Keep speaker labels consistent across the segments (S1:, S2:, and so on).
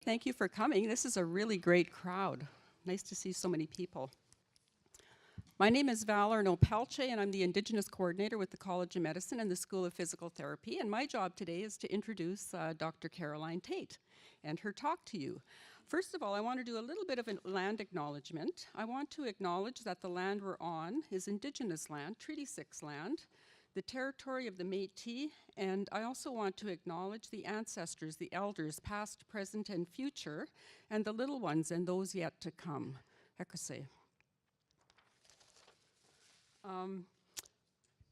S1: Thank you for coming. This is a really great crowd. Nice to see so many people. My name is Val Arnaud-Pelche, and I'm the Indigenous Coordinator with the College of Medicine and the School of Physical Therapy. And my job today is to introduce Dr. Caroline Tait and her talk to you. First of all, I want to do a little bit of a land acknowledgement. I want to acknowledge that the land we're on is Indigenous land, Treaty 6 land, the territory of the Métis, and I also want to acknowledge the ancestors, the elders, past, present, and future, and the little ones and those yet to come. Ekose.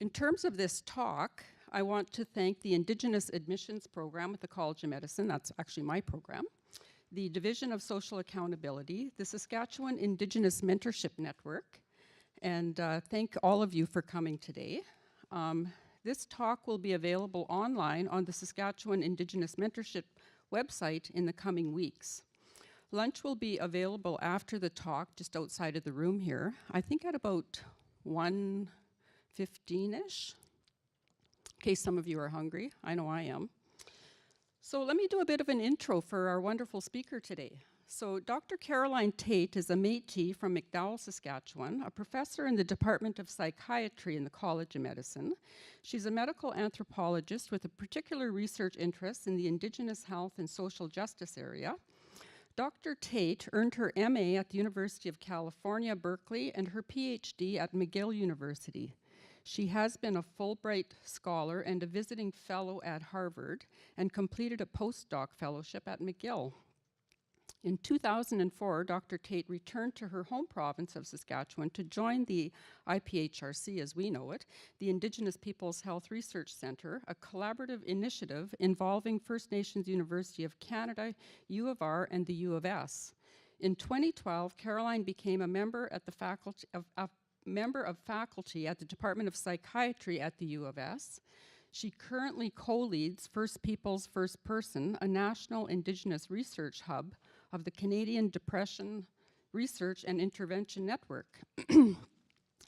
S1: In terms of this talk, I want to thank the Indigenous Admissions Program at the College of Medicine, that's actually my program, the Division of Social Accountability, the Saskatchewan Indigenous Mentorship Network, and thank all of you for coming today. This talk will be available online on the Saskatchewan Indigenous Mentorship website in the coming weeks. Lunch will be available after the talk, just outside of the room here, I think at about 1:15-ish, in case some of you are hungry. I know I am. So let me do a bit of an intro for our wonderful speaker today. So Dr. Caroline Tait is a Métis from McDowell, Saskatchewan, a professor in the Department of Psychiatry in the College of Medicine. She's a medical anthropologist with a particular research interest in the Indigenous health and social justice area. Dr. Tait earned her MA at the University of California, Berkeley, and her PhD at McGill University. She has been a Fulbright scholar and a visiting fellow at Harvard and completed a postdoc fellowship at McGill. In 2004, Dr. Tait returned to her home province of Saskatchewan to join the IPHRC, as we know it, the Indigenous Peoples Health Research Centre, a collaborative initiative involving First Nations University of Canada, U of R, and the U of S. In 2012, Caroline became a member of faculty at the Department of Psychiatry at the U of S. She currently co-leads First Peoples First Person, a national Indigenous research hub of the Canadian Depression Research and Intervention Network.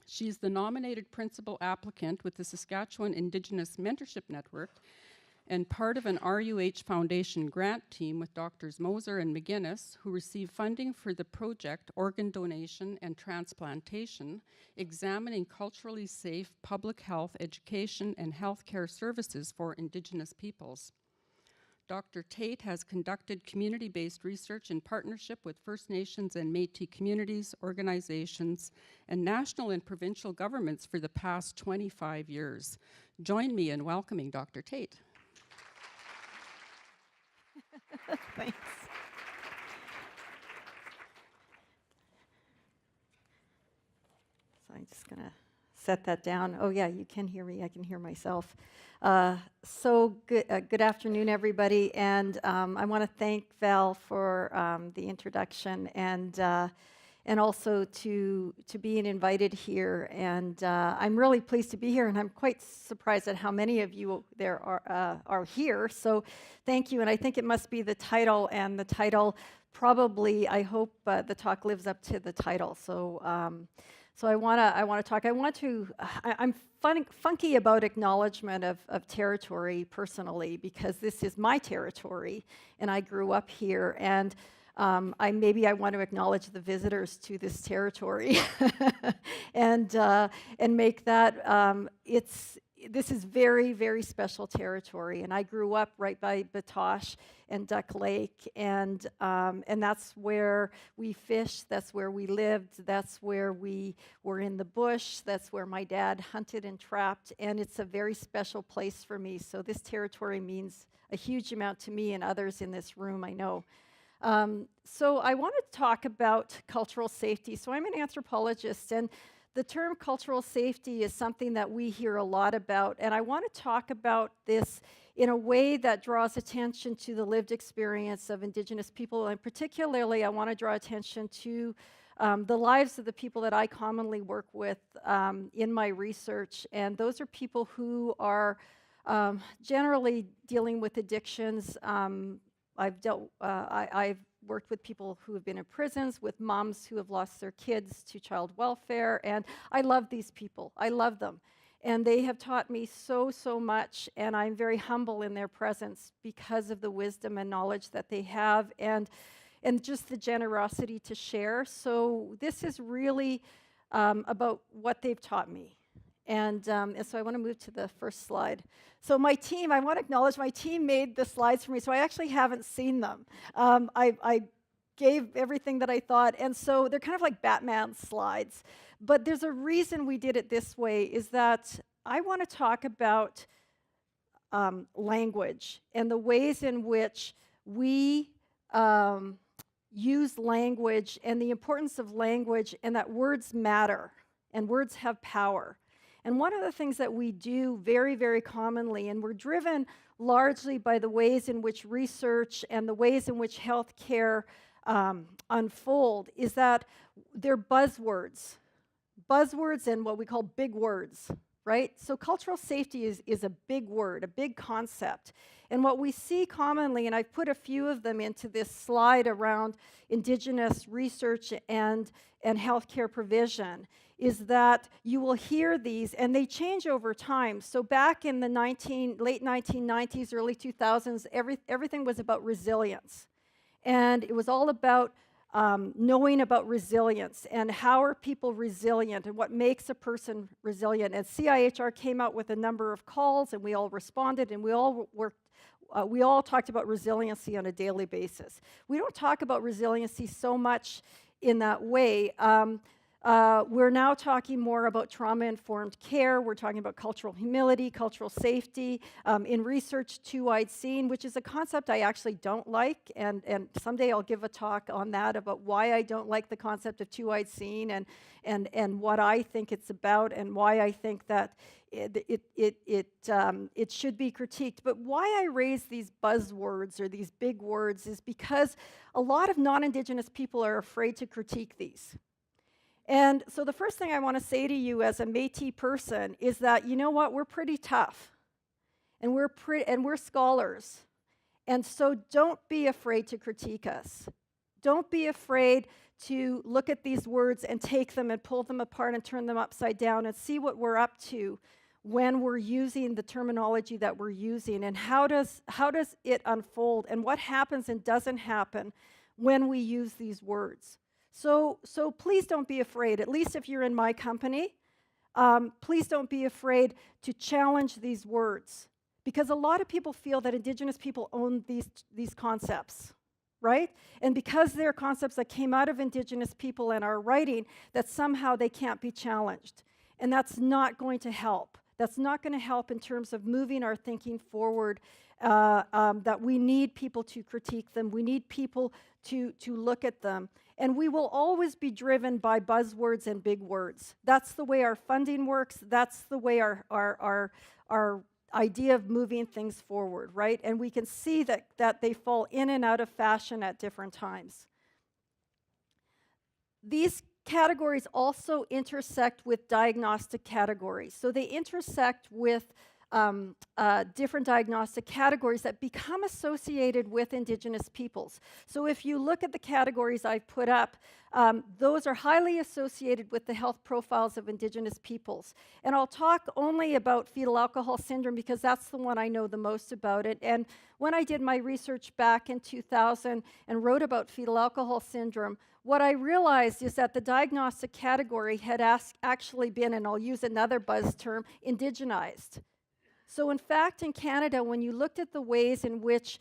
S1: She's the nominated principal applicant with the Saskatchewan Indigenous Mentorship Network and part of an RUH Foundation grant team with Drs. Moser and McGinnis, who receive funding for the project Organ Donation and Transplantation, examining culturally safe public health, education, and healthcare services for Indigenous peoples. Dr. Tait has conducted community-based research in partnership with First Nations and Métis communities, organizations, and national and provincial governments for the past 25 years. Join me in welcoming Dr. Tait.
S2: Thanks. So I'm just going to set that down. Oh yeah, you can hear me. I can hear myself. So good afternoon, everybody. And I want to thank Val for the introduction and also to being invited here. And I'm really pleased to be here, and I'm quite surprised at how many of you there are here. So thank you. And I think it must be the title, and the title probably, I hope the talk lives up to the title. So I want to talk. I'm funky about acknowledgement of territory personally, because this is my territory, and I grew up here. And maybe I want to acknowledge the visitors to this territory, and make that this is very, very special territory. And I grew up right by Batoche and Duck Lake, and that's where we fished, that's where we lived, that's where we were in the bush, that's where my dad hunted and trapped, and it's a very special place for me. So this territory means a huge amount to me and others in this room, I know. So I want to talk about cultural safety. So I'm an anthropologist, and the term cultural safety is something that we hear a lot about, and I want to talk about this in a way that draws attention to the lived experience of Indigenous people, and particularly I want to draw attention to the lives of the people that I commonly work with in my research, and those are people who are generally dealing with addictions. I've worked with people who have been in prisons, with moms who have lost their kids to child welfare, and I love these people. I love them. And they have taught me so much, and I'm very humble in their presence because of the wisdom and knowledge that they have, and just the generosity to share. So this is really about what they've taught me. And so I want to move to the first slide. So my team, I want to acknowledge my team made the slides for me, so I actually haven't seen them. I gave everything that I thought, and so they're kind of like Batman slides. But there's a reason we did it this way, is that I want to talk about language and the ways in which we use language and the importance of language, and that words matter and words have power. And one of the things that we do very, very commonly, and we're driven largely by the ways in which research and the ways in which healthcare unfold, is that they're buzzwords. Buzzwords and what we call big words, right? So cultural safety is a big word, a big concept. And what we see commonly, and I've put a few of them into this slide around Indigenous research and healthcare provision, is that you will hear these, and they change over time. So back in the late 1990s, early 2000s, everything was about resilience. And it was all about knowing about resilience and how are people resilient and what makes a person resilient. And CIHR came out with a number of calls, and we all responded, and we all talked about resiliency on a daily basis. We don't talk about resiliency so much in that way. We're now talking more about trauma-informed care. We're talking about cultural humility, cultural safety. In research, two-eyed seeing, which is a concept I actually don't like, and someday I'll give a talk on that about why I don't like the concept of two-eyed seeing and what I think it's about and why I think that it should be critiqued. But why I raise these buzzwords or these big words is because a lot of non-Indigenous people are afraid to critique these. And so the first thing I want to say to you as a Métis person is that, you know what, we're pretty tough, and we're scholars. And so don't be afraid to critique us. Don't be afraid to look at these words and take them and pull them apart and turn them upside down and see what we're up to when we're using the terminology that we're using, and how does it unfold, and what happens and doesn't happen when we use these words. So please don't be afraid, at least if you're in my company. Please don't be afraid to challenge these words, because a lot of people feel that Indigenous people own these concepts, right? And because they're concepts that came out of Indigenous people and are writing, that somehow they can't be challenged. And that's not going to help. That's not going to help in terms of moving our thinking forward, that we need people to critique them. We need people to look at them. And we will always be driven by buzzwords and big words. That's the way our funding works. That's the way our idea of moving things forward, right? And we can see that they fall in and out of fashion at different times. These categories also intersect with diagnostic categories. So they intersect with different diagnostic categories that become associated with Indigenous peoples. So if you look at the categories I've put up, those are highly associated with the health profiles of Indigenous peoples. And I'll talk only about fetal alcohol syndrome because that's the one I know the most about it. And when I did my research back in 2000 and wrote about fetal alcohol syndrome, what I realized is that the diagnostic category had actually been, and I'll use another buzz term, indigenized. So in fact, in Canada, when you looked at the ways in which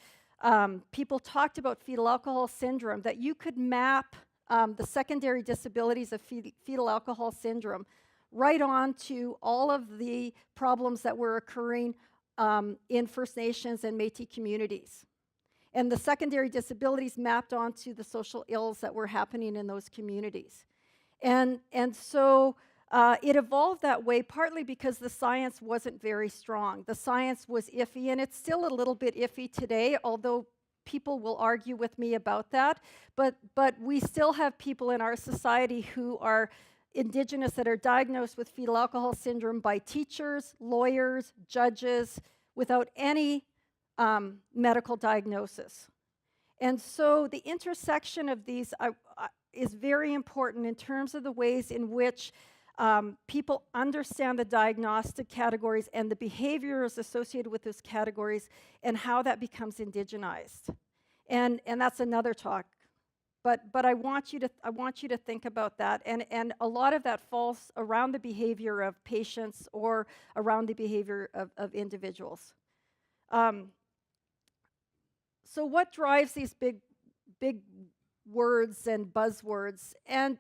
S2: people talked about fetal alcohol syndrome, that you could map the secondary disabilities of fetal alcohol syndrome right on to all of the problems that were occurring in First Nations and Métis communities. And the secondary disabilities mapped onto the social ills that were happening in those communities. And so it evolved that way partly because the science wasn't very strong. The science was iffy, and it's still a little bit iffy today, although people will argue with me about that. But we still have people in our society who are Indigenous that are diagnosed with fetal alcohol syndrome by teachers, lawyers, judges, without any medical diagnosis. And so the intersection of these is very important in terms of the ways in which People understand the diagnostic categories and the behaviors associated with those categories and how that becomes indigenized. And that's another talk. But I want you to think about that, and a lot of that falls around the behavior of patients or around the behavior of individuals. So what drives these big words and buzzwords? And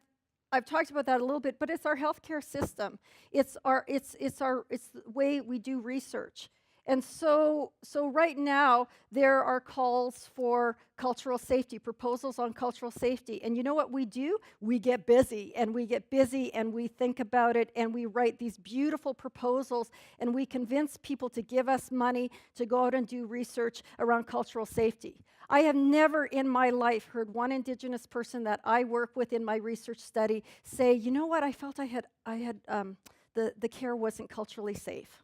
S2: I've talked about that a little bit, but it's our healthcare system. It's the way we do research. And so right now, there are calls for cultural safety, proposals on cultural safety. And you know what we do? We get busy, and we think about it, and we write these beautiful proposals, and we convince people to give us money to go out and do research around cultural safety. I have never in my life heard one Indigenous person that I work with in my research study say, you know what, I felt the care wasn't culturally safe.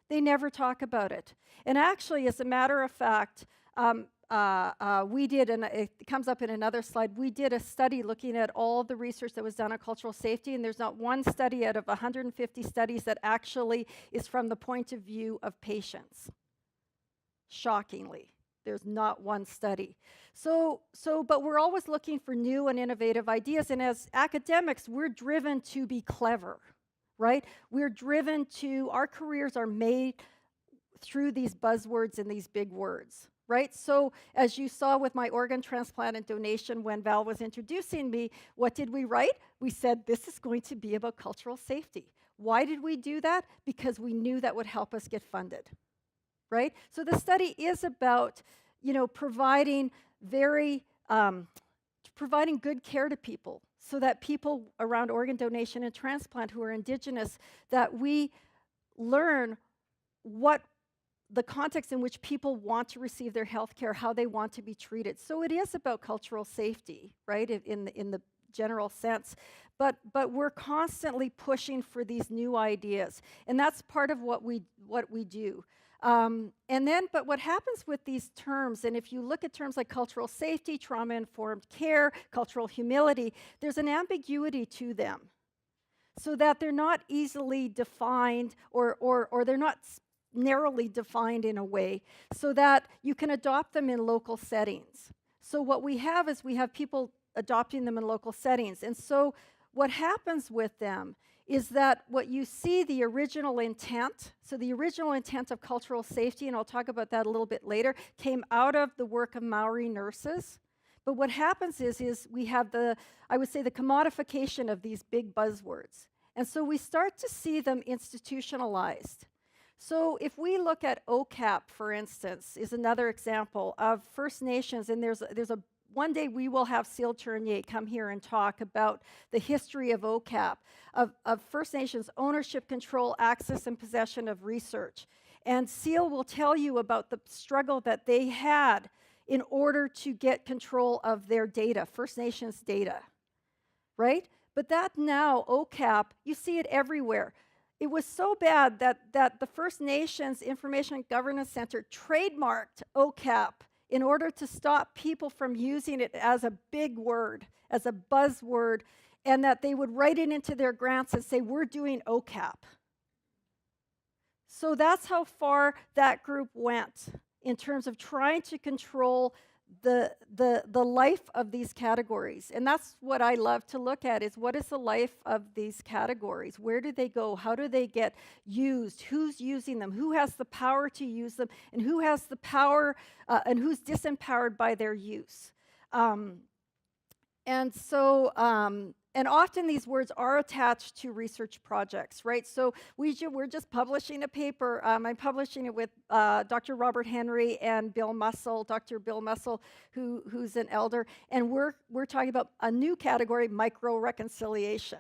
S2: They never talk about it. And actually, as a matter of fact, we did, and it comes up in another slide, we did a study looking at all the research that was done on cultural safety, and there's not one study out of 150 studies that actually is from the point of view of patients. Shockingly, there's not one study. But we're always looking for new and innovative ideas, and as academics, we're driven to be clever. Right? We're driven to, our careers are made through these buzzwords and these big words, right? So as you saw with my organ transplant and donation when Val was introducing me, what did we write? We said, this is going to be about cultural safety. Why did we do that? Because we knew that would help us get funded, right? So the study is about, providing providing good care to people, so that people around organ donation and transplant who are Indigenous, that we learn what the context in which people want to receive their health care, how they want to be treated. So it is about cultural safety, right, in the general sense. But we're constantly pushing for these new ideas, and that's part of what we do. But what happens with these terms, and if you look at terms like cultural safety, trauma-informed care, cultural humility, there's an ambiguity to them, so that they're not easily defined or they're not narrowly defined in a way, so that you can adopt them in local settings. So what we have is we have people adopting them in local settings, and so what happens with them is that what you see, the original intent, so the original intent of cultural safety, and I'll talk about that a little bit later, came out of the work of Maori nurses. But what happens is we have the commodification of these big buzzwords. And so we start to see them institutionalized. So if we look at OCAP, for instance, is another example of First Nations, and there's a one day we will have Seal Tournier come here and talk about the history of OCAP, of First Nations ownership, control, access, and possession of research. And Seal will tell you about the struggle that they had in order to get control of their data, First Nations data, right? But that now, OCAP, you see it everywhere. It was so bad that the First Nations Information and Governance Center trademarked OCAP in order to stop people from using it as a big word, as a buzzword, and that they would write it into their grants and say, we're doing OCAP. So that's how far that group went in terms of trying to control the life of these categories. And that's what I love to look at, is what is the life of these categories? Where do they go? How do they get used? Who's using them? Who has the power to use them? And who has the power and who's disempowered by their use? And often these words are attached to research projects, right? So we're just publishing a paper. I'm publishing it with Dr. Robert Henry and Bill Mussel, Dr. Bill Mussel, who's an elder, and we're talking about a new category, micro-reconciliation.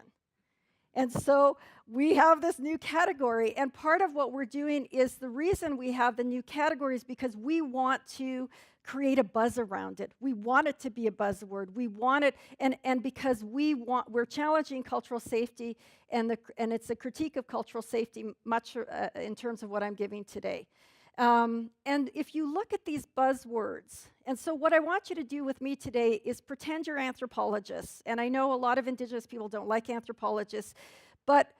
S2: And so we have this new category, and part of what we're doing is, the reason we have the new category is because we want to create a buzz around it. We want it to be a buzzword. We want it, and because we're challenging cultural safety, and it's a critique of cultural safety, much in terms of what I'm giving today. And if you look at these buzzwords, and so what I want you to do with me today is pretend you're anthropologists. And I know a lot of Indigenous people don't like anthropologists, But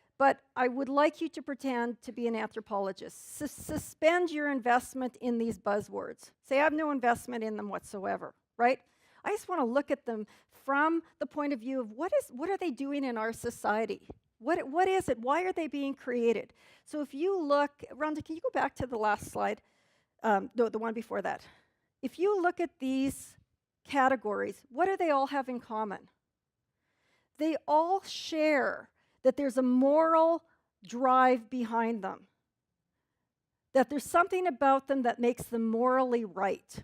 S2: I would like you to pretend to be an anthropologist. Suspend your investment in these buzzwords. Say, I have no investment in them whatsoever, right? I just want to look at them from the point of view of what are they doing in our society? What is it? Why are they being created? So if you look, Rhonda, can you go back to the last slide? The one before that. If you look at these categories, what do they all have in common? They all share that there's a moral drive behind them, that there's something about them that makes them morally right,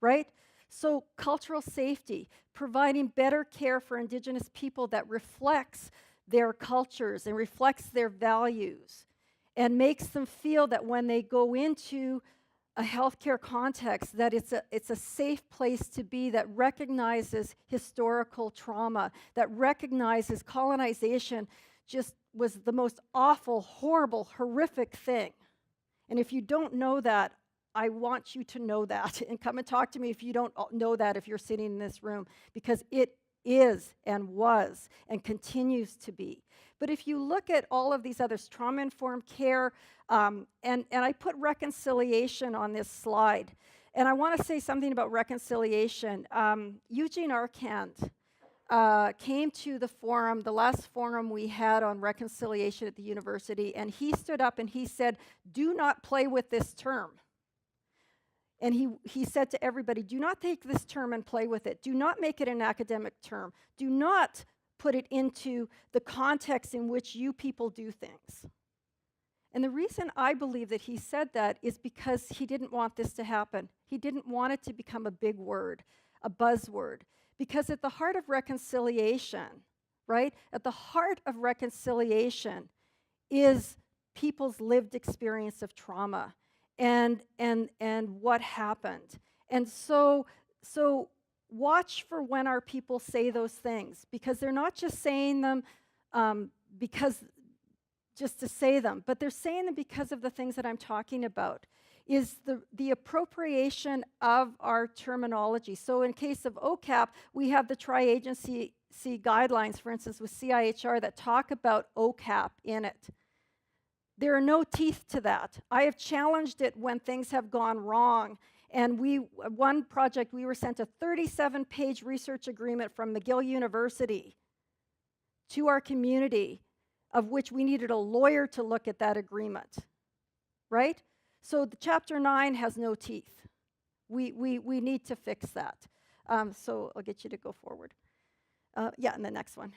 S2: right? So cultural safety, providing better care for Indigenous people that reflects their cultures and reflects their values and makes them feel that when they go into a healthcare context, that it's a safe place to be, that recognizes historical trauma, that recognizes colonization just was the most awful, horrible, horrific thing. And if you don't know that, I want you to know that. And come and talk to me if you don't know that, if you're sitting in this room, because it is and was and continues to be. But if you look at all of these others, trauma-informed care, and I put reconciliation on this slide. And I want to say something about reconciliation. Eugene Arcand came to the forum, the last forum we had on reconciliation at the university, and he stood up and he said, do not play with this term. And he said to everybody, do not take this term and play with it. Do not make it an academic term. Do not put it into the context in which you people do things. And the reason I believe that he said that is because he didn't want this to happen. He didn't want it to become a big word, a buzzword. Because at the heart of reconciliation, right, at the heart of reconciliation is people's lived experience of trauma and what happened. And so watch for when our people say those things, because they're not just saying them just to say them, but they're saying them because of the things that I'm talking about, is the appropriation of our terminology. So in case of OCAP, we have the tri-agency guidelines, for instance, with CIHR that talk about OCAP in it. There are no teeth to that. I have challenged it when things have gone wrong. And one project, we were sent a 37-page research agreement from McGill University to our community, of which we needed a lawyer to look at that agreement, right? So the Chapter 9 has no teeth. We need to fix that. So I'll get you to go forward. Yeah, and the next one.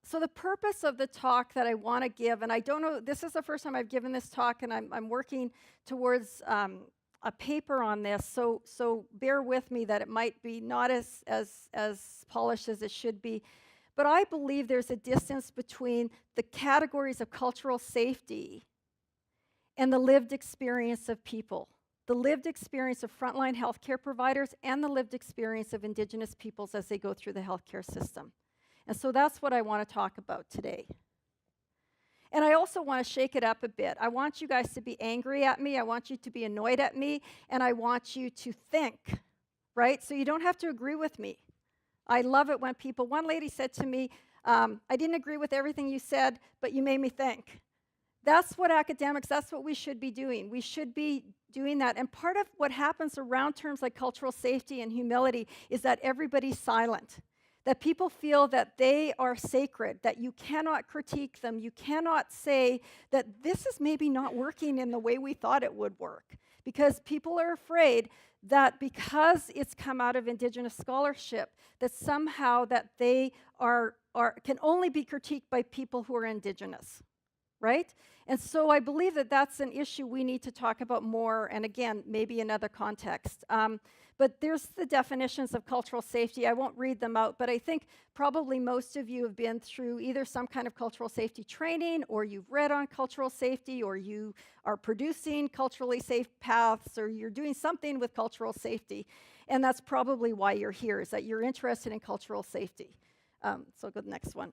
S2: So the purpose of the talk that I want to give, and I don't know, this is the first time I've given this talk, and I'm working towards a paper on this, so bear with me that it might be not as polished as it should be. But I believe there's a distance between the categories of cultural safety and the lived experience of people, the lived experience of frontline healthcare providers, and the lived experience of Indigenous peoples as they go through the healthcare system. And so that's what I want to talk about today. And I also want to shake it up a bit. I want you guys to be angry at me. I want you to be annoyed at me. And I want you to think, right? So you don't have to agree with me. I love it when people, one lady said to me, I didn't agree with everything you said, but you made me think. That's what academics, that's what we should be doing. We should be doing that. And part of what happens around terms like cultural safety and humility is that everybody's silent. That people feel that they are sacred, that you cannot critique them. You cannot say that this is maybe not working in the way we thought it would work. Because people are afraid that because it's come out of Indigenous scholarship, that somehow that they can only be critiqued by people who are Indigenous, right? And so I believe that that's an issue we need to talk about more, and again, maybe in other contexts. But there's the definitions of cultural safety. I won't read them out, but I think probably most of you have been through either some kind of cultural safety training, or you've read on cultural safety, or you are producing culturally safe paths, or you're doing something with cultural safety. And that's probably why you're here, is that you're interested in cultural safety. So go to the next one.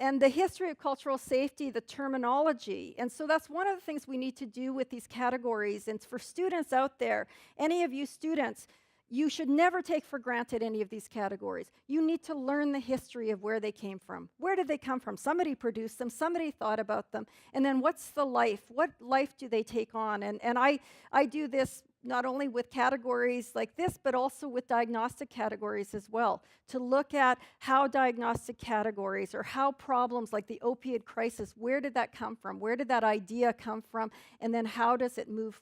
S2: And the history of cultural safety, the terminology. And so that's one of the things we need to do with these categories. And for students out there, any of you students, you should never take for granted any of these categories. You need to learn the history of where they came from. Where did they come from? Somebody produced them, somebody thought about them, and then what's the life? What life do they take on? And I do this not only with categories like this, but also with diagnostic categories as well, to look at how diagnostic categories or how problems like the opioid crisis, where did that come from? Where did that idea come from? And then how does it move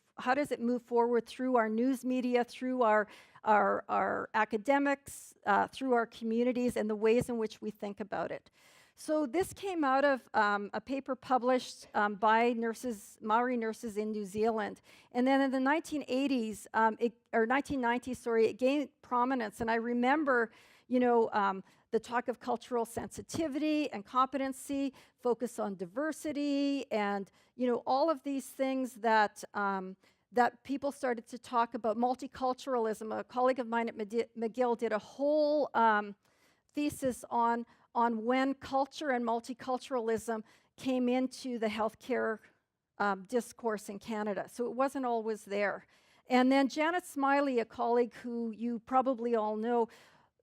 S2: forward through our news media, through our academics, through our communities, and the ways in which we think about it. So this came out of a paper published by Maori nurses in New Zealand. And then in the 1980s, or 1990s, sorry, it gained prominence. And I remember, the talk of cultural sensitivity and competency, focus on diversity, and, all of these things that people started to talk about. Multiculturalism. A colleague of mine at McGill did a whole thesis on when culture and multiculturalism came into the healthcare discourse in Canada. So it wasn't always there. And then Janet Smiley, a colleague who you probably all know,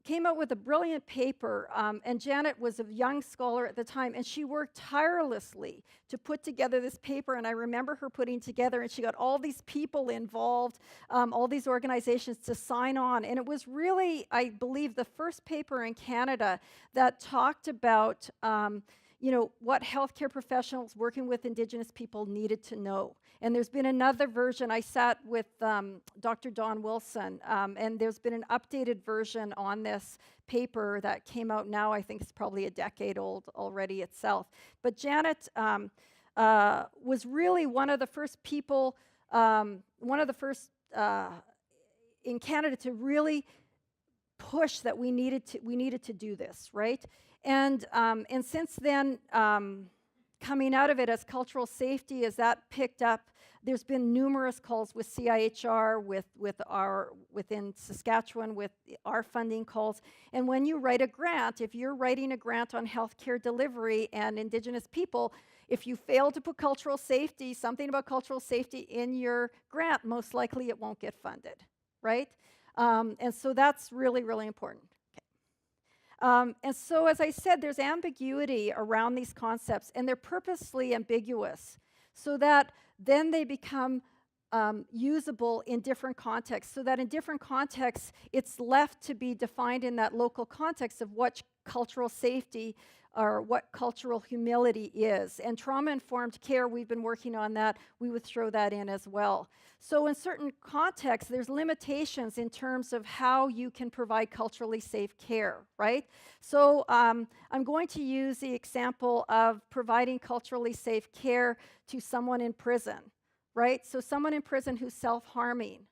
S2: came out with a brilliant paper, and Janet was a young scholar at the time, and she worked tirelessly to put together this paper, and I remember her putting together, and she got all these people involved, all these organizations to sign on, and it was really, I believe, the first paper in Canada that talked about what healthcare professionals working with Indigenous people needed to know. And there's been another version. I sat with Dr. Dawn Wilson, and there's been an updated version on this paper that came out now. I think it's probably a decade old already itself. But Janet was really one of the first people, in Canada to really push that we needed to do this, right? And since then, coming out of it as cultural safety, as that picked up, there's been numerous calls with CIHR, within Saskatchewan, with our funding calls. And when you write a grant, if you're writing a grant on healthcare delivery and Indigenous people, if you fail to put cultural safety, something about cultural safety in your grant, most likely it won't get funded, right? And so that's really, really important. And so, as I said, there's ambiguity around these concepts, and they're purposely ambiguous so that then they become usable in different contexts, so that in different contexts, it's left to be defined in that local context of what cultural safety or what cultural humility is. And trauma-informed care, we've been working on that. We would throw that in as well. So in certain contexts, there's limitations in terms of how you can provide culturally safe care, right? So I'm going to use the example of providing culturally safe care to someone in prison, right? So someone in prison who's self-harming.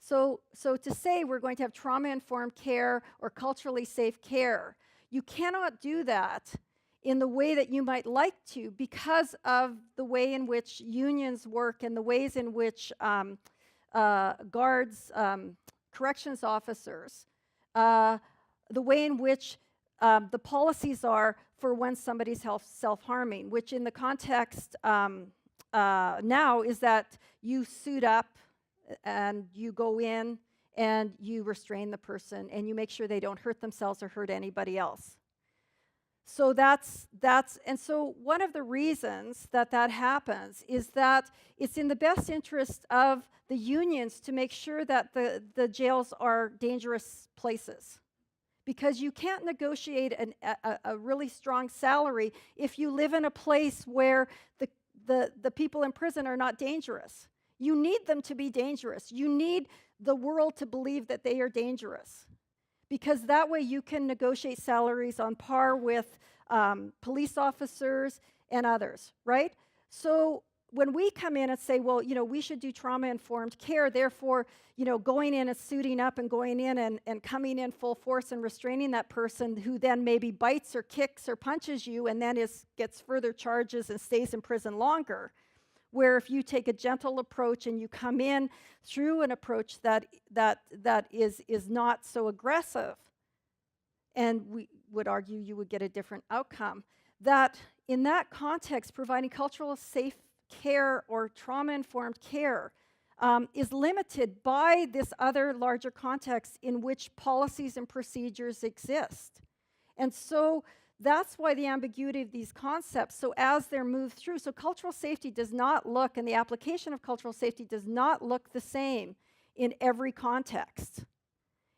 S2: So to say we're going to have trauma-informed care or culturally safe care, you cannot do that in the way that you might like to because of the way in which unions work and the ways in which guards, corrections officers, the way in which the policies are for when somebody's self-harming, which in the context now is that you suit up and you go in and you restrain the person and you make sure they don't hurt themselves or hurt anybody else. So and so one of the reasons that happens is that it's in the best interest of the unions to make sure that the jails are dangerous places. Because you can't negotiate a really strong salary if you live in a place where the people in prison are not dangerous. You need them to be dangerous. You need the world to believe that they are dangerous. Because that way you can negotiate salaries on par with police officers and others, right? So when we come in and say, well, we should do trauma-informed care, therefore, going in and suiting up and going in and coming in full force and restraining that person who then maybe bites or kicks or punches you and then gets further charges and stays in prison longer, where if you take a gentle approach and you come in through an approach that is not so aggressive, and we would argue you would get a different outcome, that in that context, providing cultural safe care or trauma-informed care is limited by this other larger context in which policies and procedures exist. And so that's why the ambiguity of these concepts, so as they're moved through, so cultural safety does not look, and the application of cultural safety does not look the same in every context.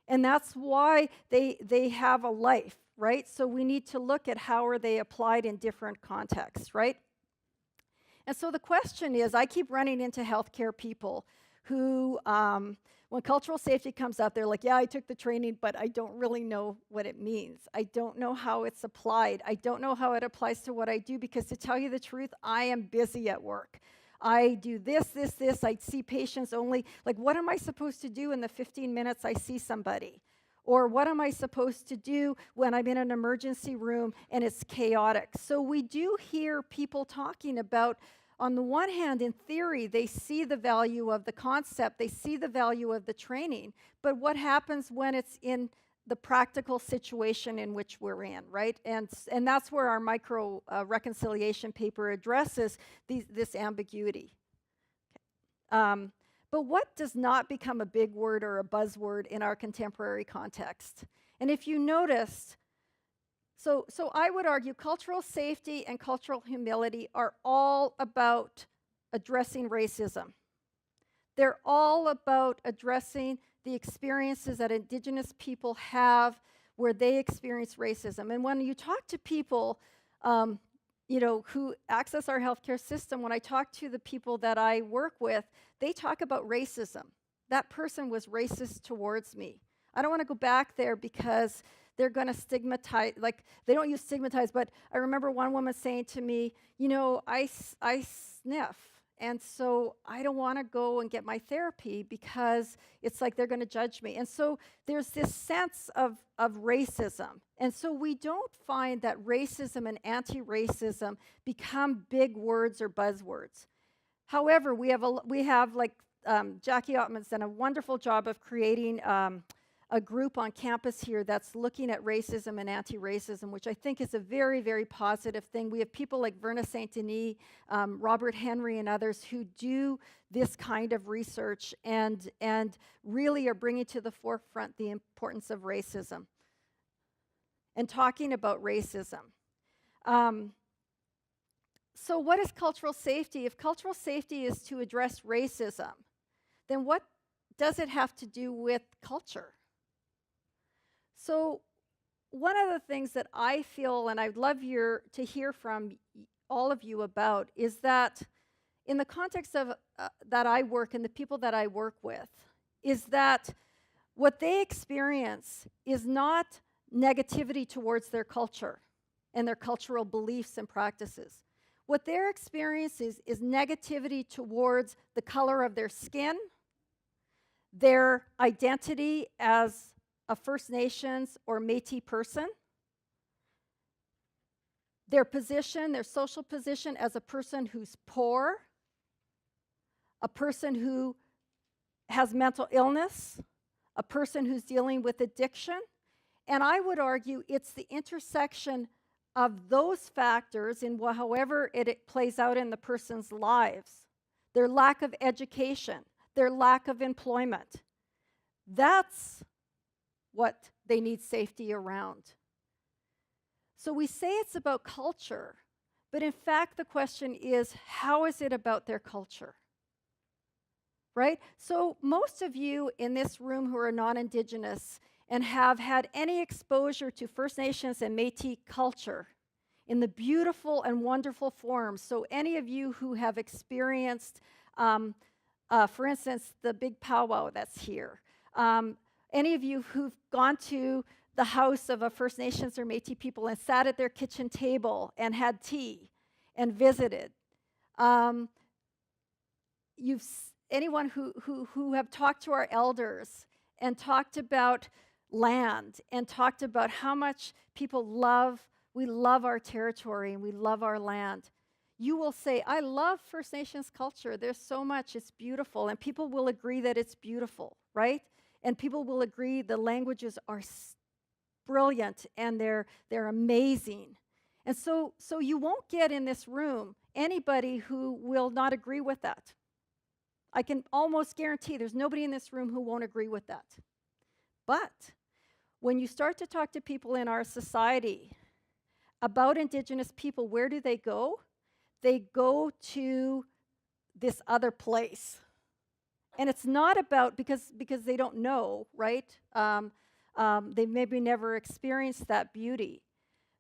S2: And that's why they have a life, right? So we need to look at how are they applied in different contexts, right? And so the question is, I keep running into healthcare people who, when cultural safety comes up, they're like, yeah, I took the training, but I don't really know what it means. I don't know how it's applied. I don't know how it applies to what I do, because to tell you the truth, I am busy at work. I do this. I see patients only. Like, what am I supposed to do in the 15 minutes I see somebody? Or what am I supposed to do when I'm in an emergency room and it's chaotic? So we do hear people talking about, on the one hand, in theory, they see the value of the concept, they see the value of the training, but what happens when it's in the practical situation in which we're in, right? And that's where our micro reconciliation paper addresses this ambiguity. But what does not become a big word or a buzzword in our contemporary context? And if you noticed, so I would argue cultural safety and cultural humility are all about addressing racism. They're all about addressing the experiences that Indigenous people have where they experience racism. And when you talk to people, who access our healthcare system, when I talk to the people that I work with, they talk about racism. That person was racist towards me. I don't want to go back there because they're going to stigmatize, like, they don't use stigmatize, but I remember one woman saying to me, I sniff, and so I don't want to go and get my therapy because it's like they're going to judge me. And so there's this sense of racism. And so we don't find that racism and anti-racism become big words or buzzwords. However, we have Jackie Ottman's done a wonderful job of creating a group on campus here that's looking at racism and anti-racism, which I think is a very, very positive thing. We have people like Verna St. Denis, Robert Henry, and others who do this kind of research and really are bringing to the forefront the importance of racism and talking about racism. So what is cultural safety? If cultural safety is to address racism, then what does it have to do with culture? So one of the things that I feel, and I'd love to hear from all of you about, is that in the context of that I work and the people that I work with, is that what they experience is not negativity towards their culture and their cultural beliefs and practices. What their experience is negativity towards the color of their skin, their identity as a First Nations or Métis person, their position, their social position as a person who's poor, a person who has mental illness, a person who's dealing with addiction. And I would argue it's the intersection of those factors in however it plays out in the person's lives, their lack of education, their lack of employment. That's what they need safety around. So we say it's about culture, but in fact the question is, how is it about their culture? Right? So most of you in this room who are non-Indigenous and have had any exposure to First Nations and Métis culture in the beautiful and wonderful forms, so any of you who have experienced, for instance, the big powwow that's here, any of you who've gone to the house of a First Nations or Métis people and sat at their kitchen table and had tea and visited, anyone who have talked to our elders and talked about land and talked about how much we love our territory and we love our land, you will say, I love First Nations culture. There's so much, it's beautiful. And people will agree that it's beautiful, right? And people will agree the languages are brilliant and they're amazing. And so you won't get in this room anybody who will not agree with that. I can almost guarantee there's nobody in this room who won't agree with that. But when you start to talk to people in our society about Indigenous people, where do they go? They go to this other place. And it's not about, because they don't know, right? They maybe never experienced that beauty.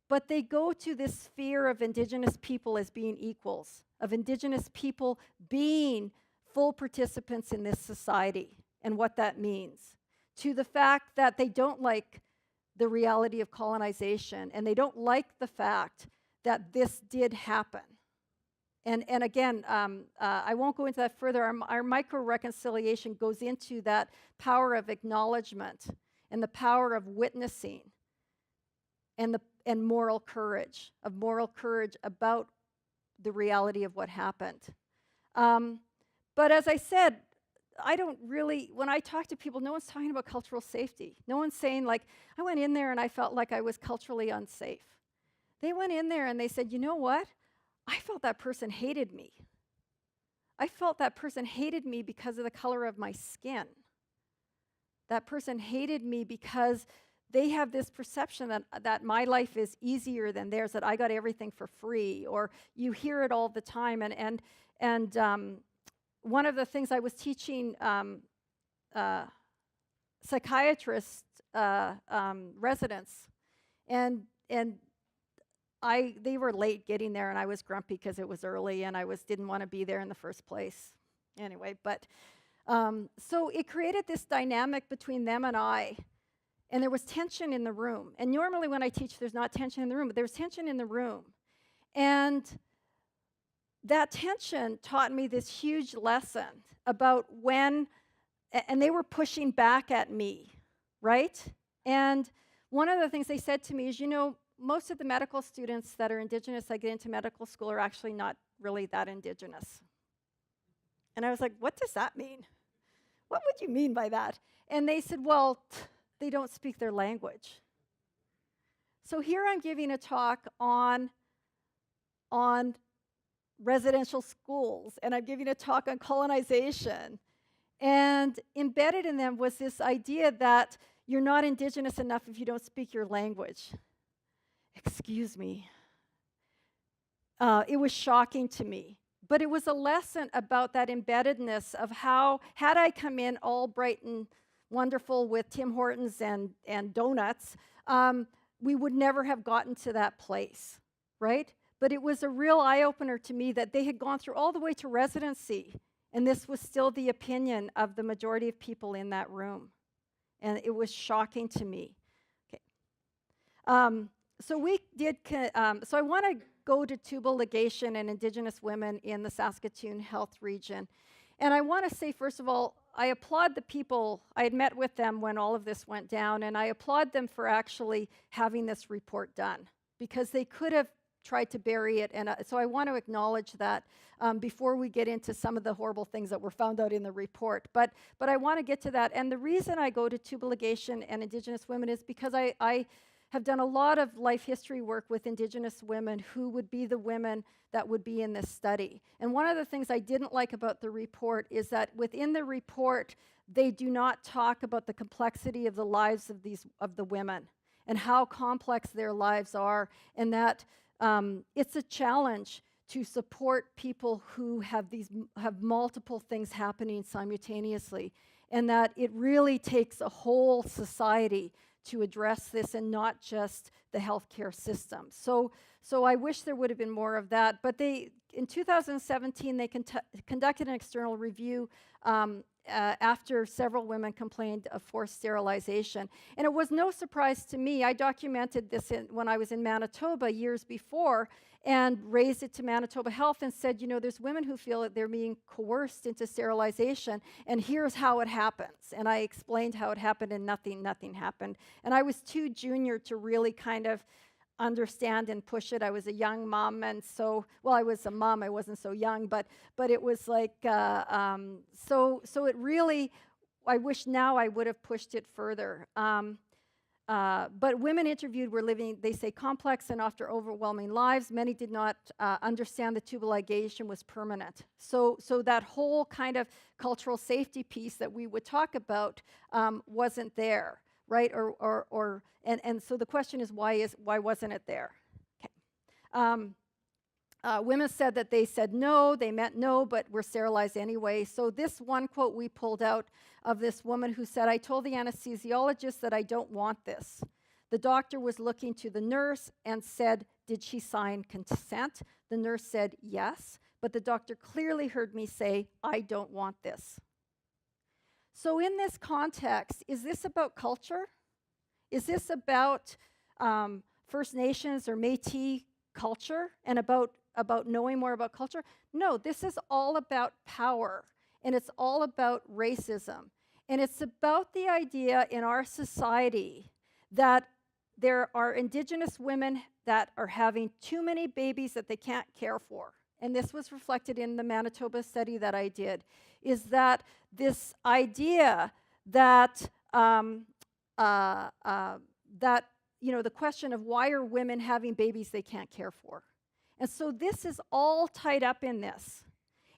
S2: But they go to this sphere of Indigenous people as being equals, of Indigenous people being full participants in this society and what that means. To the fact that they don't like the reality of colonization, and they don't like the fact that this did happen. And again, I won't go into that further. Our micro-reconciliation goes into that power of acknowledgement and the power of witnessing and moral courage about the reality of what happened. But as I said, I don't really, when I talk to people, no one's talking about cultural safety. No one's saying, like, I went in there and I felt like I was culturally unsafe. They went in there and they said, you know what? I felt that person hated me. I felt that person hated me because of the color of my skin. That person hated me because they have this perception that my life is easier than theirs, that I got everything for free, or you hear it all the time. And one of the things I was teaching psychiatrist residents, and they were late getting there, and I was grumpy because it was early, and I didn't want to be there in the first place. Anyway, but so it created this dynamic between them and I, and there was tension in the room. And normally when I teach, there's not tension in the room, but there was tension in the room. And that tension taught me this huge lesson about when, and they were pushing back at me, right? And one of the things they said to me is, you know, most of the medical students that are Indigenous that get into medical school are actually not really that Indigenous. And I was like, what does that mean? What would you mean by that? And they said, well, they don't speak their language. So here I'm giving a talk on residential schools, and I'm giving a talk on colonization. And embedded in them was this idea that you're not Indigenous enough if you don't speak your language. Excuse me. It was shocking to me. But it was a lesson about that embeddedness of how, had I come in all bright and wonderful with Tim Hortons and donuts, we would never have gotten to that place, right? But it was a real eye-opener to me that they had gone through all the way to residency, and this was still the opinion of the majority of people in that room. And it was shocking to me. Okay. So we did, so I want to go to tubal ligation and Indigenous women in the Saskatoon Health Region. And I want to say, first of all, I applaud the people. I had met with them when all of this went down, and I applaud them for actually having this report done, because they could have tried to bury it. And so I want to acknowledge that before we get into some of the horrible things that were found out in the report. But I want to get to that. And the reason I go to tubal ligation and Indigenous women is because I have done a lot of life history work with Indigenous women who would be the women that would be in this study. And one of the things I didn't like about the report is that within the report, they do not talk about the complexity of the lives of the women and how complex their lives are, and that it's a challenge to support people who have multiple things happening simultaneously, and that it really takes a whole society to address this and not just the healthcare system. So I wish there would have been more of that. But in 2017, they conducted an external review after several women complained of forced sterilization. And it was no surprise to me. I documented this when I was in Manitoba years before and raised it to Manitoba Health and said, you know, there's women who feel that they're being coerced into sterilization, and here's how it happens. And I explained how it happened, and nothing happened. And I was too junior to really kind of understand and push it. I was a young mom, and so, well, I was a mom, I wasn't so young, but it was like, so it really, I wish now I would have pushed it further. but women interviewed were living, they say, complex and often overwhelming lives. Many did not understand the tubal ligation was permanent. So that whole kind of cultural safety piece that we would talk about wasn't there, right? And so the question is, why wasn't it there? Okay. Women said that they said no, they meant no, but were sterilized anyway. So this one quote we pulled out of this woman who said, I told the anesthesiologist that I don't want this. The doctor was looking to the nurse and said, did she sign consent? The nurse said yes, but the doctor clearly heard me say, I don't want this. So in this context, is this about culture? Is this about First Nations or Métis culture and about knowing more about culture? No, this is all about power, and it's all about racism. And it's about the idea in our society that there are Indigenous women that are having too many babies that they can't care for. And this was reflected in the Manitoba study that I did, is that this idea that the question of why are women having babies they can't care for? And so this is all tied up in this.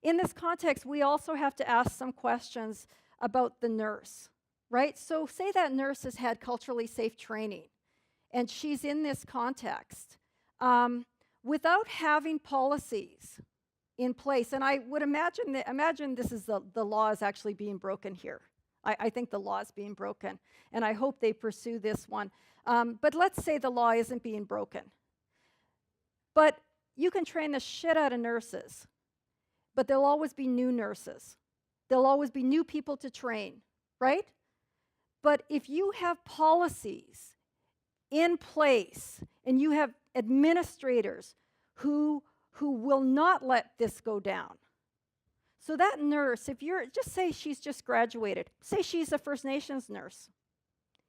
S2: In this context, we also have to ask some questions about the nurse, right? So say that nurse has had culturally safe training, and she's in this context. Without having policies in place, and I would imagine this is the law is actually being broken here. I think the law is being broken, and I hope they pursue this one. But let's say the law isn't being broken. But you can train the shit out of nurses, but there'll always be new nurses. There'll always be new people to train, right? But if you have policies in place and you have administrators who will not let this go down. So that nurse, if you're, just say she's just graduated, say she's a First Nations nurse,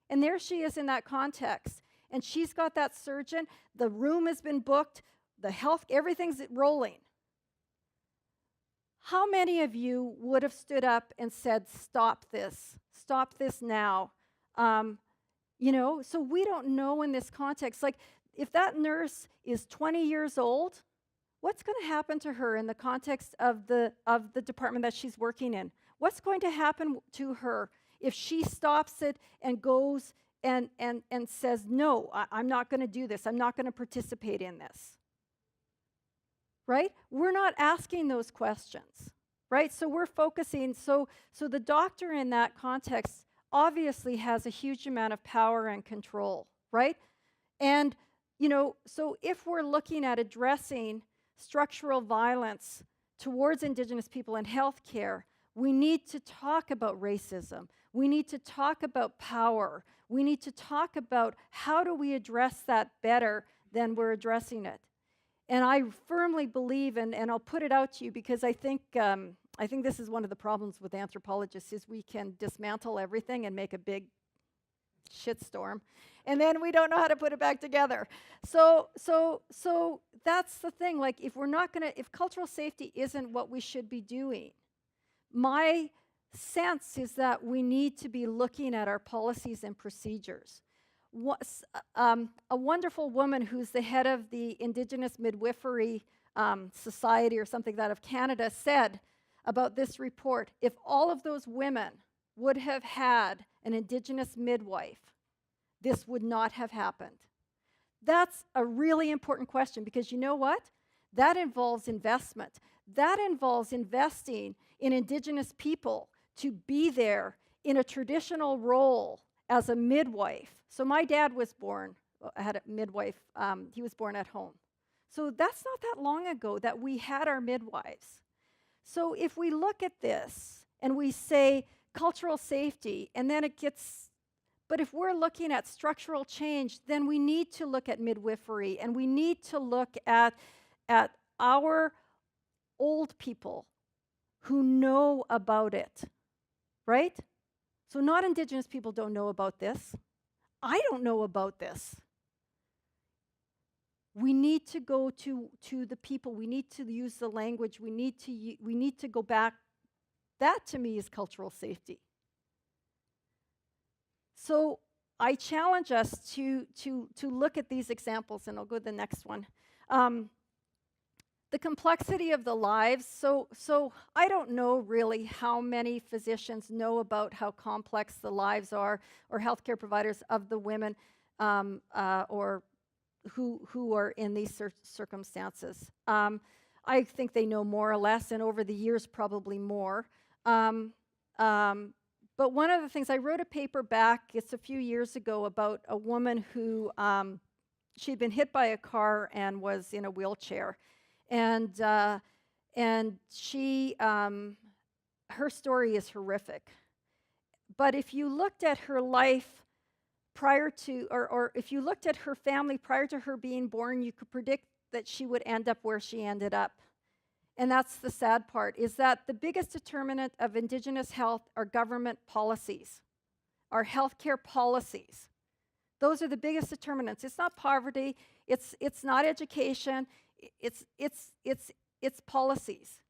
S2: and there she is in that context, and she's got that surgeon, the room has been booked, the health, everything's rolling. How many of you would have stood up and said, stop this now? So we don't know in this context. Like, if that nurse is 20 years old, what's going to happen to her in the context of the department that she's working in? What's going to happen to her if she stops it and goes and says, no, I'm not going to do this. I'm not going to participate in this. Right? We're not asking those questions, right? So we're focusing, so the doctor in that context obviously has a huge amount of power and control, right? And, so if we're looking at addressing structural violence towards Indigenous people in healthcare, we need to talk about racism. We need to talk about power. We need to talk about how do we address that better than we're addressing it. And I firmly believe, and I'll put it out to you because I think this is one of the problems with anthropologists is we can dismantle everything and make a big shitstorm, and then we don't know how to put it back together. So that's the thing. Like, if cultural safety isn't what we should be doing, my sense is that we need to be looking at our policies and procedures. A wonderful woman who's the head of the Indigenous Midwifery Society or something like that of Canada said about this report, if all of those women would have had an Indigenous midwife, this would not have happened. That's a really important question because you know what? That involves investment. That involves investing in Indigenous people to be there in a traditional role as a midwife. So my dad was born, had a midwife, he was born at home. So that's not that long ago that we had our midwives. So if we look at this and we say cultural safety, and then but if we're looking at structural change, then we need to look at midwifery, and we need to look at our old people who know about it, right? So not Indigenous people don't know about this. I don't know about this. We need to go to the people. We need to use the language. We need to go back. That to me is cultural safety. So I challenge us to look at these examples, and I'll go to the next one. The complexity of the lives. So I don't know really how many physicians know about how complex the lives are, or healthcare providers of the women, or who are in these circumstances. I think they know more or less, and over the years probably more. But one of the things, I wrote a paper back, it's a few years ago, about a woman who she'd been hit by a car and was in a wheelchair. And she, her story is horrific. But if you looked at her life prior to, or if you looked at her family prior to her being born, you could predict that she would end up where she ended up. And that's the sad part, is that the biggest determinant of Indigenous health are government policies, our healthcare policies. Those are the biggest determinants. It's not poverty, it's not education, it's policies.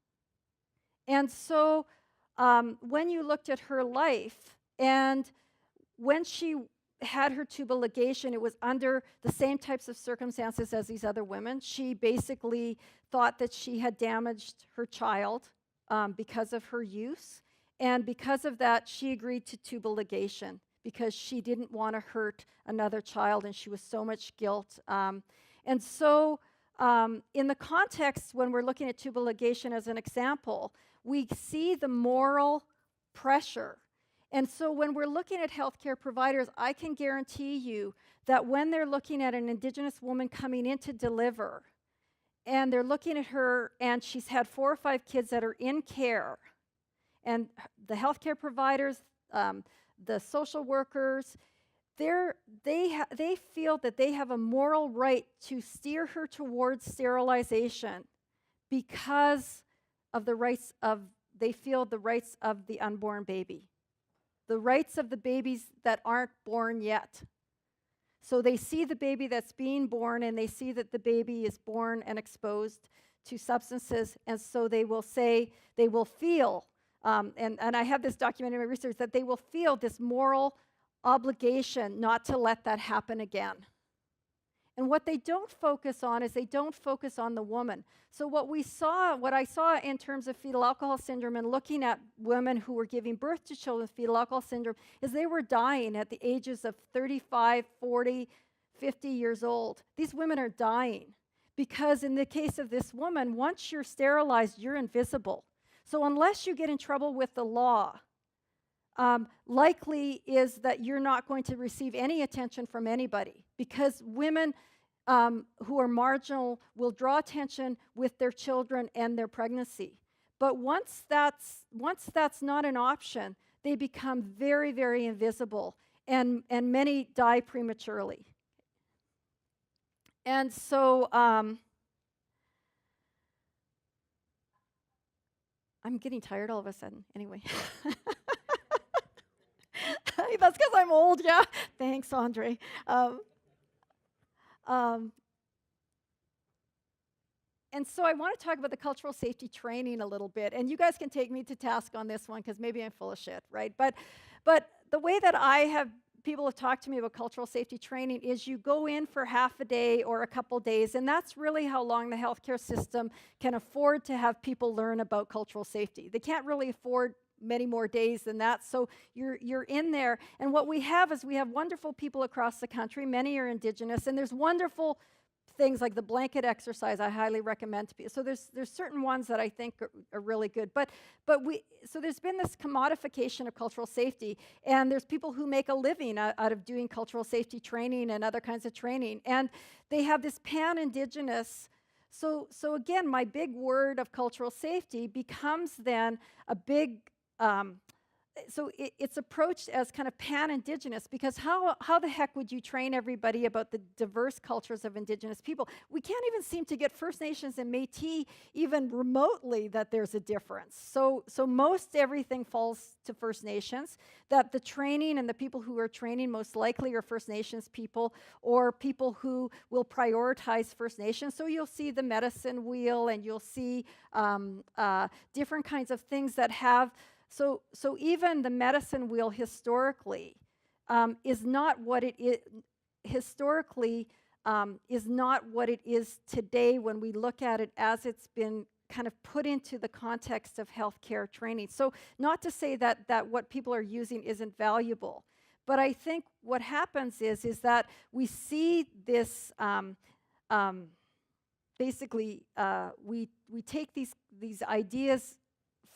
S2: And so when you looked at her life, and when she had her tubal ligation, it was under the same types of circumstances as these other women. She basically thought that she had damaged her child because of her use. And because of that, she agreed to tubal ligation because she didn't want to hurt another child, and she was so much guilt. And so in the context, when we're looking at tubal ligation as an example, we see the moral pressure. And so when we're looking at healthcare providers, I can guarantee you that when they're looking at an Indigenous woman coming in to deliver, and they're looking at her, and she's had 4 or 5 kids that are in care, and the healthcare providers, the social workers, they feel that they have a moral right to steer her towards sterilization because of the rights of, they feel the rights of the unborn baby, the rights of the babies that aren't born yet. So they see the baby that's being born, and they see that the baby is born and exposed to substances, and so they will say, they will feel, and I have this documented in my research, that they will feel this moral obligation not to let that happen again. And what they don't focus on is they don't focus on the woman. So what I saw in terms of fetal alcohol syndrome and looking at women who were giving birth to children with fetal alcohol syndrome is they were dying at the ages of 35, 40, 50 years old. These women are dying because in the case of this woman, once you're sterilized, you're invisible. So unless you get in trouble with the law, likely is that you're not going to receive any attention from anybody, because women who are marginal will draw attention with their children and their pregnancy. But once that's not an option, they become very, very invisible, and many die prematurely. And so I'm getting tired all of a sudden. Anyway. That's because I'm old, yeah. Thanks, Andre. And so I want to talk about the cultural safety training a little bit. And you guys can take me to task on this one, because maybe I'm full of shit, right? But the way that people have talked to me about cultural safety training is you go in for half a day or a couple days, and that's really how long the healthcare system can afford to have people learn about cultural safety. They can't really afford many more days than that, so you're in there. And what we have is we have wonderful people across the country. Many are Indigenous, and there's wonderful things like the blanket exercise I highly recommend to people. So there's certain ones that I think are really good. So there's been this commodification of cultural safety, and there's people who make a living out of doing cultural safety training and other kinds of training, and they have this pan-Indigenous. So again, my big word of cultural safety becomes then a big so it's approached as kind of pan-Indigenous, because how the heck would you train everybody about the diverse cultures of Indigenous people? We can't even seem to get First Nations and Métis even remotely that there's a difference. So most everything falls to First Nations, that the training and the people who are training most likely are First Nations people or people who will prioritize First Nations. So you'll see the medicine wheel, and you'll see different kinds of things that have. So even the medicine wheel historically is not what it is historically, is not what it is today when we look at it as it's been kind of put into the context of healthcare training. So not to say that what people are using isn't valuable, but I think what happens is that we see this, basically, we take these ideas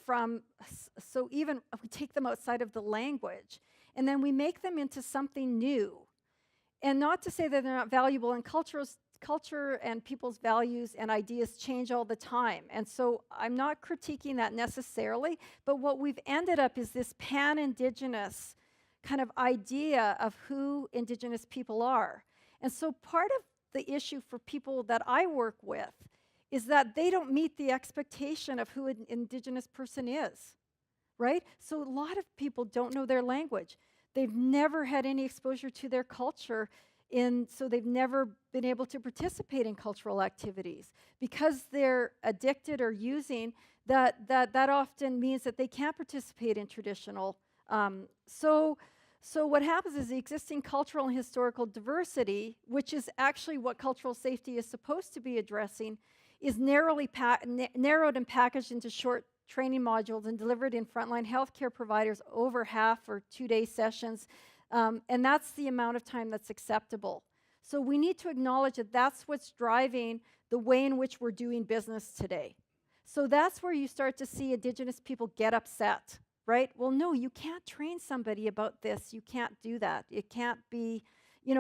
S2: from, so even we take them outside of the language, and then we make them into something new. And not to say that they're not valuable, and culture and people's values and ideas change all the time. And so I'm not critiquing that necessarily, but what we've ended up is this pan-Indigenous kind of idea of who Indigenous people are. And so part of the issue for people that I work with is that they don't meet the expectation of who an Indigenous person is, right? So a lot of people don't know their language. They've never had any exposure to their culture, so they've never been able to participate in cultural activities. Because they're addicted or using, that often means that they can't participate in traditional. So what happens is the existing cultural and historical diversity, which is actually what cultural safety is supposed to be addressing, is narrowed and packaged into short training modules and delivered in frontline healthcare providers over half or 2-day sessions. And that's the amount of time that's acceptable. So we need to acknowledge that that's what's driving the way in which we're doing business today. So that's where you start to see Indigenous people get upset, right? Well, no, you can't train somebody about this. You can't do that. It can't be,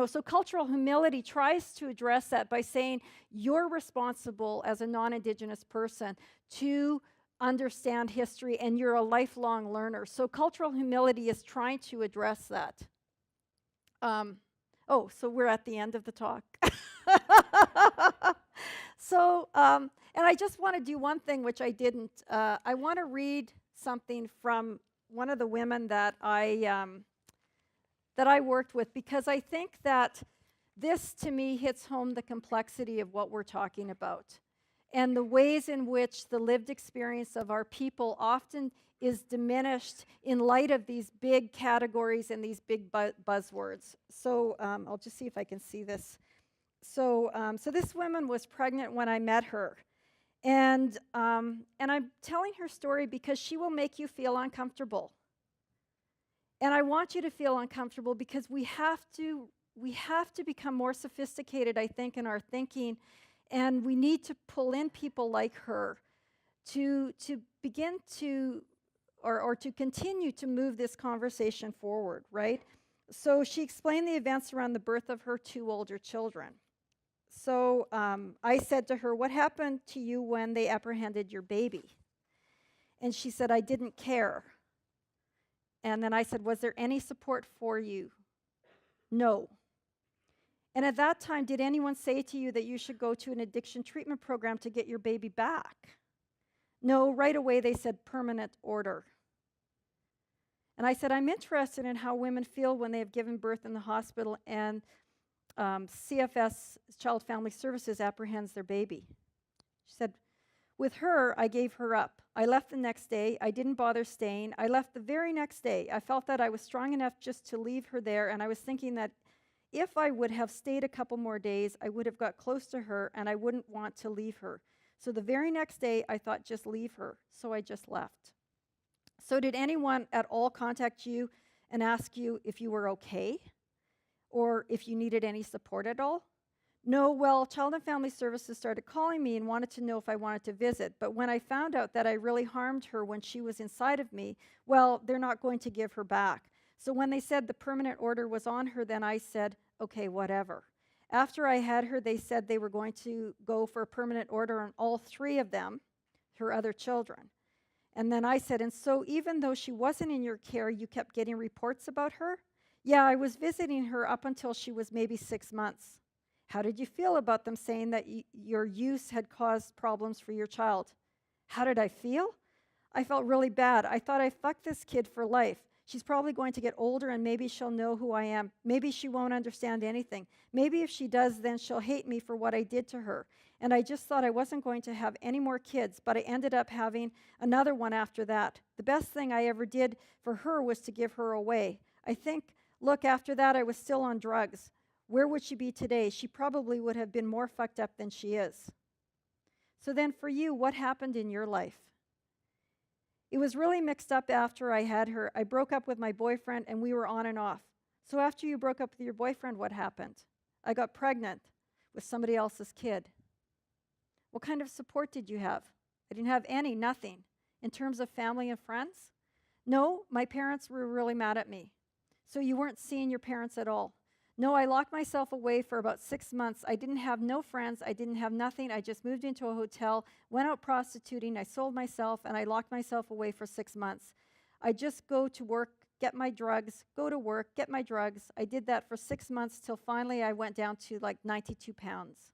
S2: so cultural humility tries to address that by saying you're responsible as a non-Indigenous person to understand history, and you're a lifelong learner. So cultural humility is trying to address that. So we're at the end of the talk. So, and I just want to do one thing, which I didn't. I want to read something from one of the women that I worked with, because I think that this, to me, hits home the complexity of what we're talking about, and the ways in which the lived experience of our people often is diminished in light of these big categories and these big buzzwords. So I'll just see if I can see this. So this woman was pregnant when I met her. And I'm telling her story because she will make you feel uncomfortable. And I want you to feel uncomfortable because we have to become more sophisticated, I think, in our thinking. And we need to pull in people like her to begin to, or to continue to move this conversation forward, right? So she explained the events around the birth of her 2 older children. So I said to her, "What happened to you when they apprehended your baby?" And she said, "I didn't care." And then I said, "Was there any support for you?" "No." "And at that time, did anyone say to you that you should go to an addiction treatment program to get your baby back?" "No." Right away they said, "Permanent order." And I said, "I'm interested in how women feel when they have given birth in the hospital and CFS, Child Family Services, apprehends their baby." She said, "With her, I gave her up. I left the next day. I didn't bother staying. I left the very next day. I felt that I was strong enough just to leave her there, and I was thinking that if I would have stayed a couple more days, I would have got close to her, and I wouldn't want to leave her. So the very next day, I thought, just leave her. So I just left." So did anyone at all contact you and ask you if you were okay? Or if you needed any support at all? "No." "Well, Child and Family Services started calling me and wanted to know if I wanted to visit. But when I found out that I really harmed her when she was inside of me, well, they're not going to give her back. So when they said the permanent order was on her, then I said, okay, whatever. After I had her, they said they were going to go for a permanent order on all 3 of them, her other children. And then I said, and so even though she wasn't in your care, you kept getting reports about her?" "Yeah, I was visiting her up until she was maybe 6 months." "How did you feel about them saying that your use had caused problems for your child?" "How did I feel? I felt really bad. I thought I fucked this kid for life. She's probably going to get older and maybe she'll know who I am. Maybe she won't understand anything. Maybe if she does, then she'll hate me for what I did to her. And I just thought I wasn't going to have any more kids, but I ended up having another one after that. The best thing I ever did for her was to give her away. I think Look, after that, I was still on drugs. Where would she be today? She probably would have been more fucked up than she is. So then for you, what happened in your life? It was really mixed up after I had her. I broke up with my boyfriend and we were on and off. So after you broke up with your boyfriend, what happened? I got pregnant with somebody else's kid. What kind of support did you have? I didn't have any, nothing. In terms of family and friends? No, my parents were really mad at me. So you weren't seeing your parents at all. No, I locked myself away for about 6 months. I didn't have no friends. I didn't have nothing. I just moved into a hotel, went out prostituting. I sold myself, and I locked myself away for 6 months. I just go to work, get my drugs, go to work, get my drugs. I did that for 6 months till finally I went down to like 92 pounds.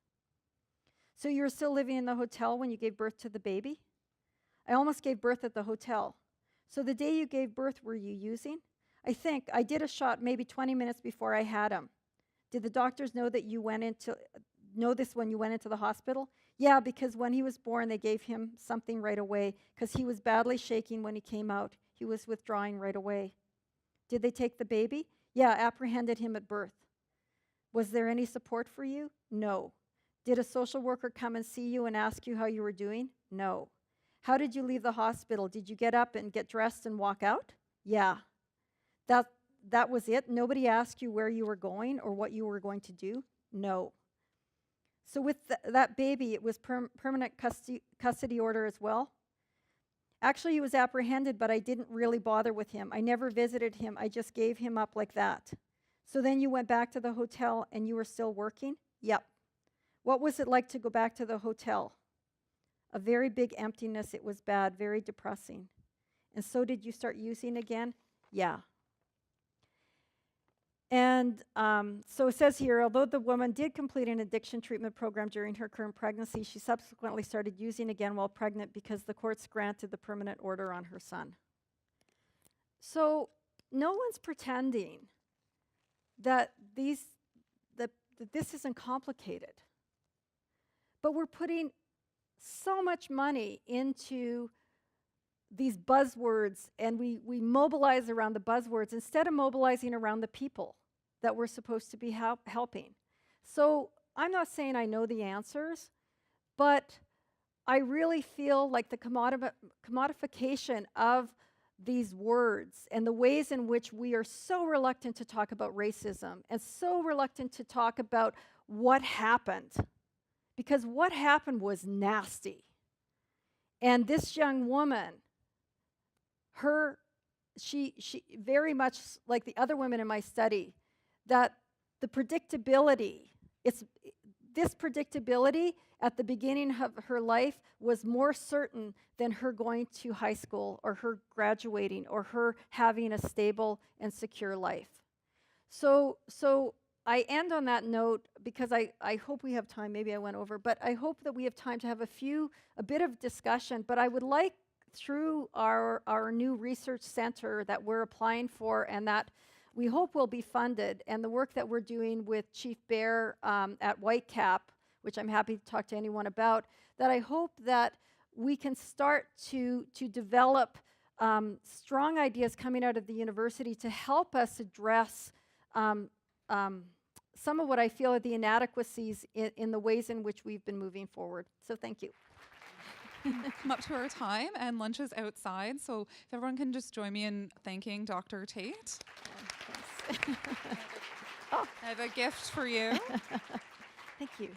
S2: So you were still living in the hotel when you gave birth to the baby? I almost gave birth at the hotel. So the day you gave birth, were you using? I think I did a shot maybe 20 minutes before I had him. Did the doctors know that you know this when you went into the hospital? Yeah, because when he was born, they gave him something right away because he was badly shaking when he came out. He was withdrawing right away. Did they take the baby? Yeah, apprehended him at birth. Was there any support for you? No. Did a social worker come and see you and ask you how you were doing? No. How did you leave the hospital? Did you get up and get dressed and walk out? Yeah. That was it? Nobody asked you where you were going or what you were going to do? No. So with that baby, it was permanent custody order as well? Actually, he was apprehended, but I didn't really bother with him. I never visited him. I just gave him up like that. So then you went back to the hotel and you were still working? Yep. What was it like to go back to the hotel? A very big emptiness. It was bad, very depressing. And so did you start using again? Yeah. And so it says here, although the woman did complete an addiction treatment program during her current pregnancy, she subsequently started using again while pregnant because the courts granted the permanent order on her son. So no one's pretending that this isn't complicated. But we're putting so much money into these buzzwords, and we mobilize around the buzzwords instead of mobilizing around the people that we're supposed to be helping. So I'm not saying I know the answers, but I really feel like the commodification of these words and the ways in which we are so reluctant to talk about racism and so reluctant to talk about what happened, because what happened was nasty. And this young woman, she very much like the other women in my study, that the predictability, this predictability at the beginning of her life was more certain than her going to high school or her graduating or her having a stable and secure life. So I end on that note because I hope we have time. Maybe I went over, but I hope that we have time to have a bit of discussion. But I would like, through our new research center that we're applying for and that we hope will be funded, and the work that we're doing with Chief Bear at Whitecap, which I'm happy to talk to anyone about, that I hope that we can start to develop strong ideas coming out of the university to help us address some of what I feel are the inadequacies in the ways in which we've been moving forward. So thank you.
S3: Come up to our time, and lunch is outside, so if everyone can just join me in thanking Dr. Tait.
S2: Oh.
S3: I have a gift for you.
S2: Thank you.